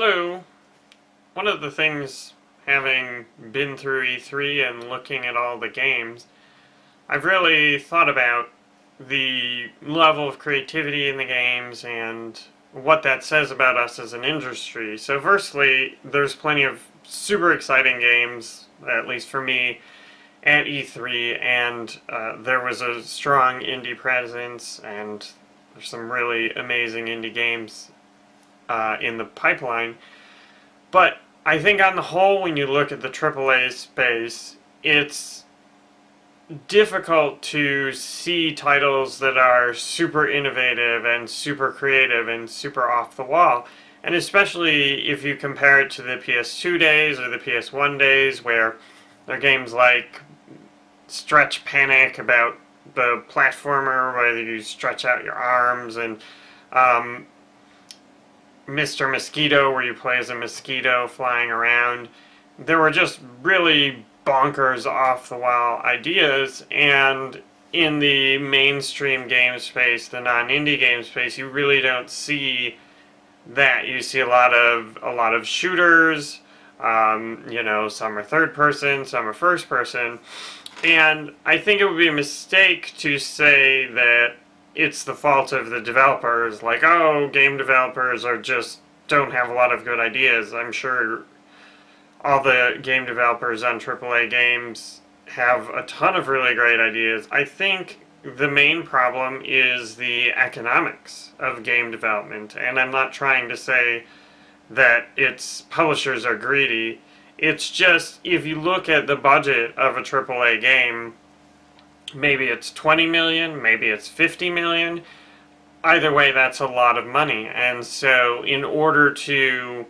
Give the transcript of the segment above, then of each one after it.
Hello. One of the things, having been through E3 and looking at all the games, I've really thought about the level of creativity in the games and what that says about us as an industry. So firstly, there's plenty of super exciting games, at least for me, at E3, and there was a strong indie presence, and there's some really amazing indie games in the pipeline. But I think on the whole, when you look at the AAA space, it's difficult to see titles that are super innovative and super creative and super off the wall. And especially if you compare it to the PS2 days or the PS1 days, where there are games like Stretch Panic about the platformer, where you stretch out your arms, and Mr. Mosquito, where you play as a mosquito flying around. There were just really bonkers, off-the-wall ideas, and in the mainstream game space, the non-indie game space, you really don't see that. You see a lot of shooters. Some are third person, some are first person, and I think it would be a mistake to say that it's the fault of the developers, like, oh, game developers don't have a lot of good ideas. I'm sure all the game developers on AAA games have a ton of really great ideas. I think the main problem is the economics of game development, and I'm not trying to say that its publishers are greedy. It's just, if you look at the budget of a AAA game, maybe it's 20 million, maybe it's 50 million. Either way, that's a lot of money. And so in order to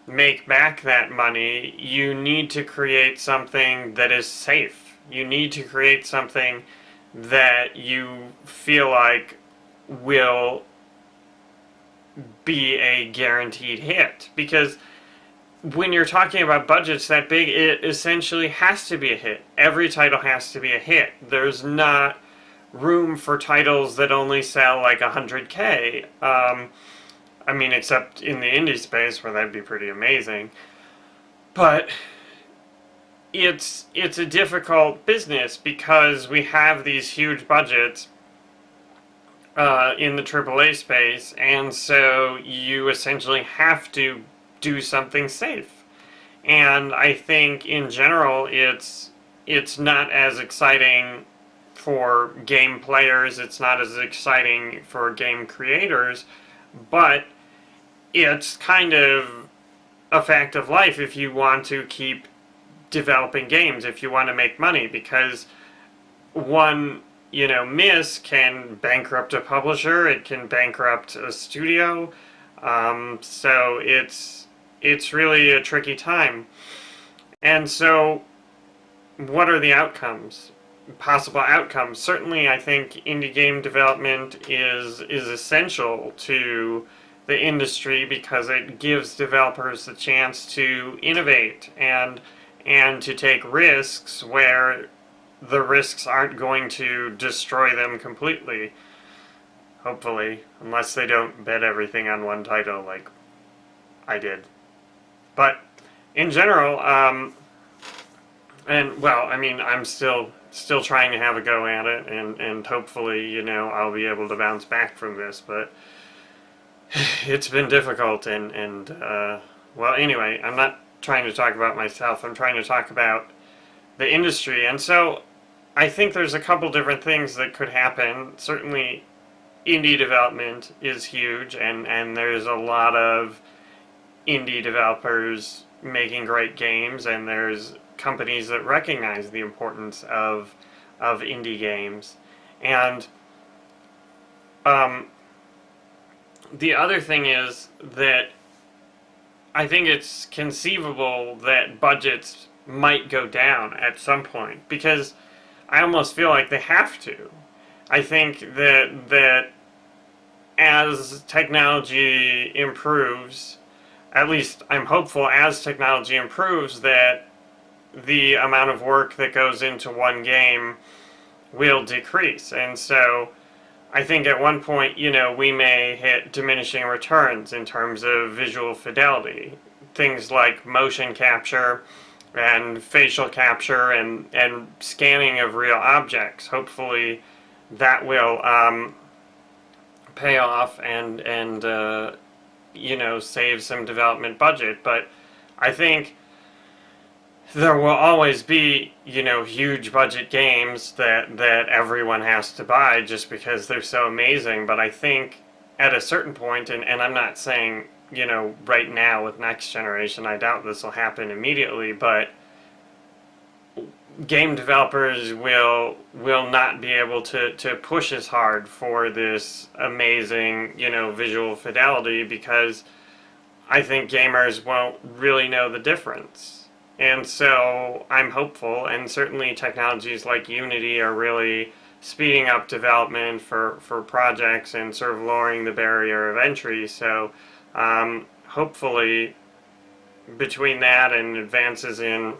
make back that money, you need to create something that is safe. You need to create something that you feel like will be a guaranteed hit. Because when you're talking about budgets that big, it essentially has to be a hit. Every title has to be a hit. There's not room for titles that only sell like 100K. Except in the indie space, where that'd be pretty amazing. But it's a difficult business because we have these huge budgets in the AAA space, and so you essentially have to do something safe. And I think in general it's not as exciting for game players, it's not as exciting for game creators, but it's kind of a fact of life if you want to keep developing games, if you want to make money, because one miss can bankrupt a publisher, it can bankrupt a studio, so it's really a tricky time. And so, what are the outcomes? Possible outcomes? Certainly, I think indie game development is essential to the industry because it gives developers the chance to innovate and to take risks where the risks aren't going to destroy them completely. Hopefully, unless they don't bet everything on one title like I did. But in general, I'm still trying to have a go at it, and hopefully, I'll be able to bounce back from this. But it's been difficult, and anyway, I'm not trying to talk about myself. I'm trying to talk about the industry, and so I think there's a couple different things that could happen. Certainly, indie development is huge, and there's a lot of indie developers making great games, and there's companies that recognize the importance of indie games. And the other thing is that I think it's conceivable that budgets might go down at some point, because I almost feel like they have to. I think that as technology improves, at least I'm hopeful, as technology improves, that the amount of work that goes into one game will decrease. And so I think at one point, we may hit diminishing returns in terms of visual fidelity. Things like motion capture and facial capture and scanning of real objects. Hopefully, that will pay off and save some development budget. But I think there will always be, huge budget games that everyone has to buy just because they're so amazing. But I think at a certain point, and I'm not saying, right now with next generation, I doubt this will happen immediately, but game developers will not be able to push as hard for this amazing, visual fidelity because I think gamers won't really know the difference. And so I'm hopeful, and certainly technologies like Unity are really speeding up development for projects and sort of lowering the barrier of entry. So hopefully between that and advances in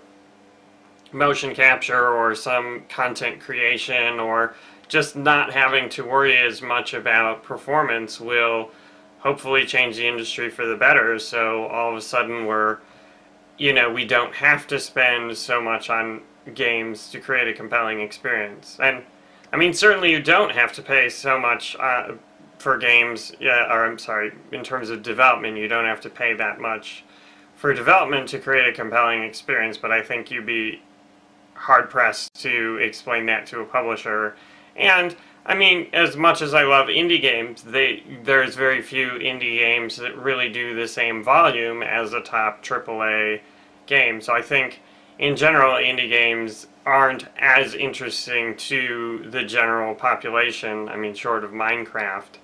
motion capture or some content creation or just not having to worry as much about performance will hopefully change the industry for the better. So all of a sudden we don't have to spend so much on games to create a compelling experience. And I mean, certainly you don't have to pay so much for games, or I'm sorry, in terms of development, you don't have to pay that much for development to create a compelling experience, but I think you'd be hard pressed to explain that to a publisher. And I mean, as much as I love indie games, there's very few indie games that really do the same volume as a top AAA game. So I think, in general, indie games aren't as interesting to the general population. I mean, short of Minecraft.